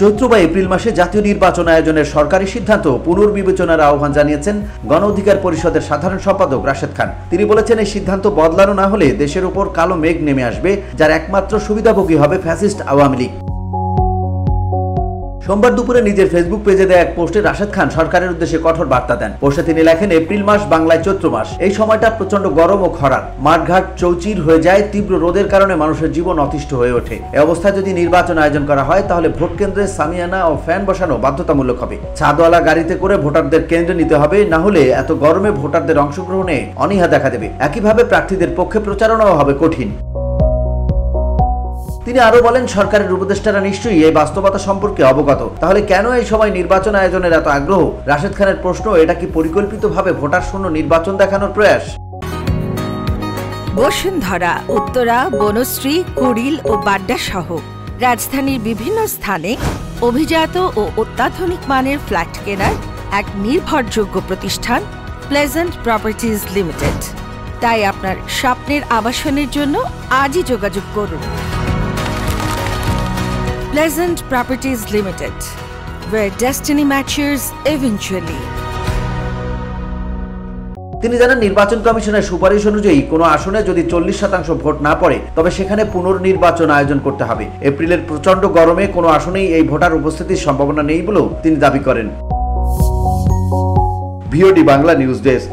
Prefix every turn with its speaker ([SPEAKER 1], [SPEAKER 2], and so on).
[SPEAKER 1] চৈত্র বা এপ্রিল মাসে জাতীয় নির্বাচন আয়োজনের সরকারি সিদ্ধান্ত পুনর্বিবেচনার আহ্বান জানিয়েছেন গণ অধিকার পরিষদের সাধারণ সম্পাদক রাশেদ খান। তিনি বলেছেন, এই সিদ্ধান্ত বদলানো না হলে দেশের উপর কালো মেঘ নেমে আসবে, যার একমাত্র সুবিধাভোগী হবে ফ্যাসিস্ট আওয়ামী লীগ। সোমবার দুপুরে নিজের ফেসবুক পেজে দেয়া এক পোস্টে রাশেদ খান সরকারের উদ্দেশ্যে কঠোর বার্তা দেন। পোস্টে তিনি লেখেন, এপ্রিল মাস বাংলায় চৈত্র মাস। এই সময়টা প্রচন্ড গরম ও খরার, মাঠঘাট চৌচির হয়ে যায়, তীব্র রোদের কারণে মানুষের জীবন অতিষ্ঠ হয়ে ওঠে। এই অবস্থায় যদি নির্বাচন আয়োজন করা হয় তাহলে ভোট কেন্দ্রে সামিয়ানা ও ফ্যান বসানো বাধ্যতামূলক হবে। ছাদওয়ালা গাড়িতে করে ভোটারদের কেন্দ্রে নিতে হবে, না হলে এত গরমে ভোটারদের অংশগ্রহণে অনীহা দেখা দেবে। একইভাবে প্রার্থীদের পক্ষে প্রচারণাও হবে কঠিন। তিনি আরো বলেন, সরকারের উপদেষ্টারা নিশ্চয়ই এই বাস্তবতা সম্পর্কে অবগত, তাহলে কেন এই সময় নির্বাচন আয়োজনের এত আগ্রহ? রাশেদ খানের প্রশ্ন, এটা কি পরিকল্পিতভাবে ভোটার শূন্য নির্বাচন দেখানোর প্রয়াস?
[SPEAKER 2] বসুন্ধরা, উত্তরা, বনশ্রী, কুড়িল ও বাড্ডা সহ রাজধানীর বিভিন্ন স্থানে অভিজাত ও অত্যাধুনিক মানের ফ্ল্যাট কেনার এক নির্ভরযোগ্য প্রতিষ্ঠান প্লেজেন্ট প্রপার্টিজ লিমিটেড। তাই আপনার স্বপ্নের আবাসনের জন্য আজই যোগাযোগ করুন। Pleasant Properties Limited, where destiny matches eventually.
[SPEAKER 1] তিনি জানান, নির্বাচন কমিশনের সুপারিশ অনুযায়ী কোনো আসনে যদি 40% ভোট না পড়ে তবে সেখানে পুনর্নির্বাচন আয়োজন করতে হবে। এপ্রিলের প্রচন্ড গরমে কোনো আসনেই এই ভোটার উপস্থিতির সম্ভাবনা নেই বলেও তিনি দাবি করেন। VOD Bangla news desk.